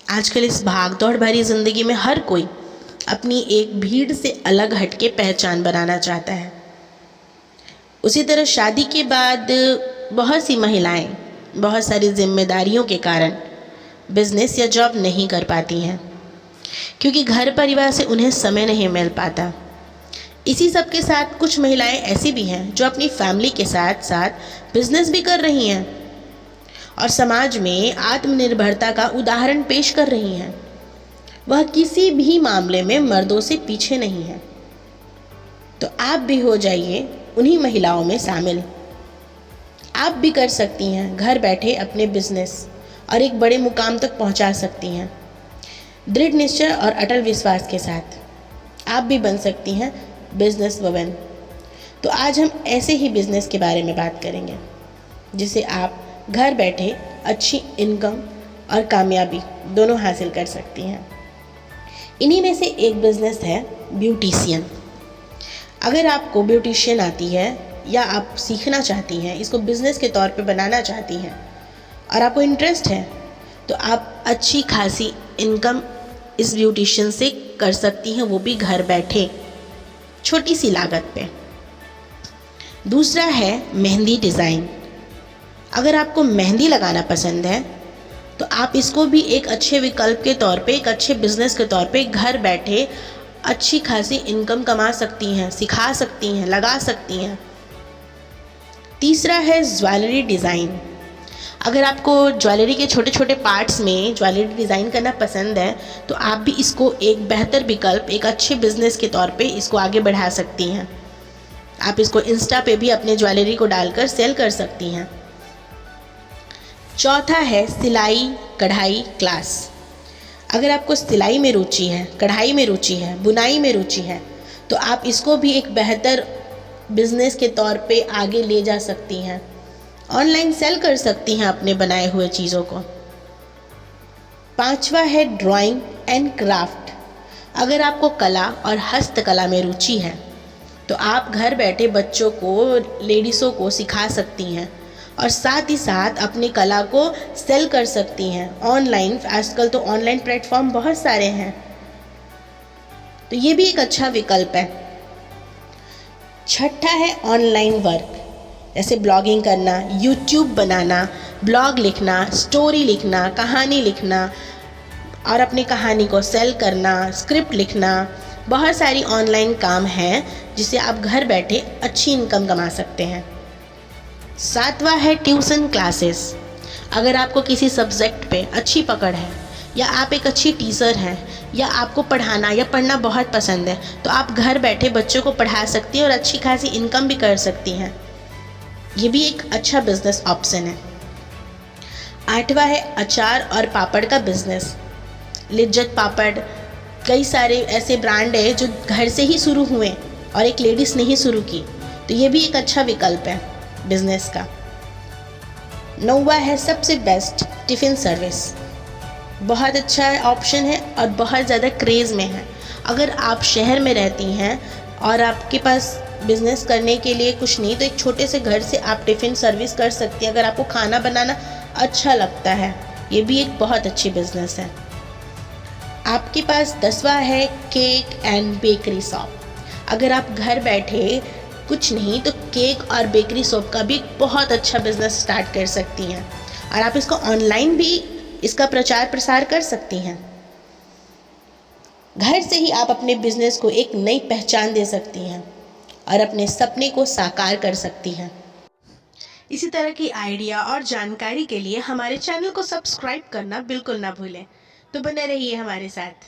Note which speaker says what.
Speaker 1: आजकल इस भागदौड़ भरी ज़िंदगी में हर कोई अपनी एक भीड़ से अलग हटके पहचान बनाना चाहता है। उसी तरह शादी के बाद बहुत सी महिलाएं बहुत सारी जिम्मेदारियों के कारण बिजनेस या जॉब नहीं कर पाती हैं, क्योंकि घर परिवार से उन्हें समय नहीं मिल पाता। इसी सब के साथ कुछ महिलाएं ऐसी भी हैं जो अपनी फैमिली के साथ साथ बिजनेस भी कर रही हैं और समाज में आत्मनिर्भरता का उदाहरण पेश कर रही हैं। वह किसी भी मामले में मर्दों से पीछे नहीं है। तो आप भी हो जाइए उन्हीं महिलाओं में शामिल। आप भी कर सकती हैं घर बैठे अपने बिजनेस और एक बड़े मुकाम तक पहुंचा सकती हैं। दृढ़ निश्चय और अटल विश्वास के साथ आप भी बन सकती हैं बिजनेस वुमेन। तो आज हम ऐसे ही बिजनेस के बारे में बात करेंगे जिसे आप घर बैठे अच्छी इनकम और कामयाबी दोनों हासिल कर सकती हैं। इन्हीं में से एक बिजनेस है ब्यूटिशियन। अगर आपको ब्यूटिशियन आती है या आप सीखना चाहती हैं, इसको बिज़नेस के तौर पे बनाना चाहती हैं और आपको इंटरेस्ट है, तो आप अच्छी खासी इनकम इस ब्यूटिशियन से कर सकती हैं, वो भी घर बैठे छोटी सी लागत पे। दूसरा है मेहंदी डिज़ाइन। अगर आपको मेहंदी लगाना पसंद है तो आप इसको भी एक अच्छे विकल्प के तौर पे, एक अच्छे बिजनेस के तौर पे घर बैठे अच्छी खासी इनकम कमा सकती हैं, सिखा सकती हैं, लगा सकती हैं। तीसरा है ज्वेलरी डिज़ाइन। अगर आपको ज्वेलरी के छोटे छोटे पार्ट्स में ज्वेलरी डिज़ाइन करना पसंद है तो आप भी इसको एक बेहतर विकल्प, एक अच्छे बिजनेस के तौर पे इसको आगे बढ़ा सकती हैं। आप इसको इंस्टा पे भी अपने ज्वेलरी को डालकर सेल कर सकती हैं। चौथा है सिलाई कढ़ाई क्लास। अगर आपको सिलाई में रुचि है, कढ़ाई में रुचि है, बुनाई में रुचि है, तो आप इसको भी एक बेहतर बिजनेस के तौर पे आगे ले जा सकती हैं। ऑनलाइन सेल कर सकती हैं अपने बनाए हुए चीज़ों को। पांचवा है ड्राइंग एंड क्राफ्ट। अगर आपको कला और हस्तकला में रुचि है तो आप घर बैठे बच्चों को, लेडीज़ों को सिखा सकती हैं और साथ ही साथ अपनी कला को सेल कर सकती हैं ऑनलाइन। आजकल तो ऑनलाइन प्लेटफॉर्म बहुत सारे हैं, तो ये भी एक अच्छा विकल्प है। छठा है ऑनलाइन वर्क, जैसे ब्लॉगिंग करना, यूट्यूब बनाना, ब्लॉग लिखना, स्टोरी लिखना, कहानी लिखना और अपनी कहानी को सेल करना, स्क्रिप्ट लिखना। बहुत सारी ऑनलाइन काम हैं जिसे आप घर बैठे अच्छी इनकम कमा सकते हैं। सातवां है ट्यूशन क्लासेस। अगर आपको किसी सब्जेक्ट पे अच्छी पकड़ है या आप एक अच्छी टीचर हैं या आपको पढ़ाना या पढ़ना बहुत पसंद है तो आप घर बैठे बच्चों को पढ़ा सकती हैं और अच्छी खासी इनकम भी कर सकती हैं। ये भी एक अच्छा बिजनेस ऑप्शन है। आठवां है अचार और पापड़ का बिजनेस। लिज्जत पापड़, कई सारे ऐसे ब्रांड है जो घर से ही शुरू हुए और एक लेडीज़ ने ही शुरू की, तो ये भी एक अच्छा विकल्प है बिजनेस का। नौवां है सबसे बेस्ट टिफ़िन सर्विस। बहुत अच्छा ऑप्शन है और बहुत ज़्यादा क्रेज़ में है। अगर आप शहर में रहती हैं और आपके पास बिज़नेस करने के लिए कुछ नहीं, तो एक छोटे से घर से आप टिफ़िन सर्विस कर सकती हैं। अगर आपको खाना बनाना अच्छा लगता है, ये भी एक बहुत अच्छी बिज़नेस है। आपके पास 10वां है केक एंड बेकरी शॉप। अगर आप घर बैठे कुछ नहीं तो केक और बेकरी शॉप का भी बहुत अच्छा बिजनेस स्टार्ट कर सकती हैं और आप इसको ऑनलाइन भी इसका प्रचार प्रसार कर सकती हैं। घर से ही आप अपने बिजनेस को एक नई पहचान दे सकती हैं और अपने सपने को साकार कर सकती हैं। इसी तरह की आइडिया और जानकारी के लिए हमारे चैनल को सब्सक्राइब करना बिल्कुल ना भूलें। तो बने रहिए हमारे साथ।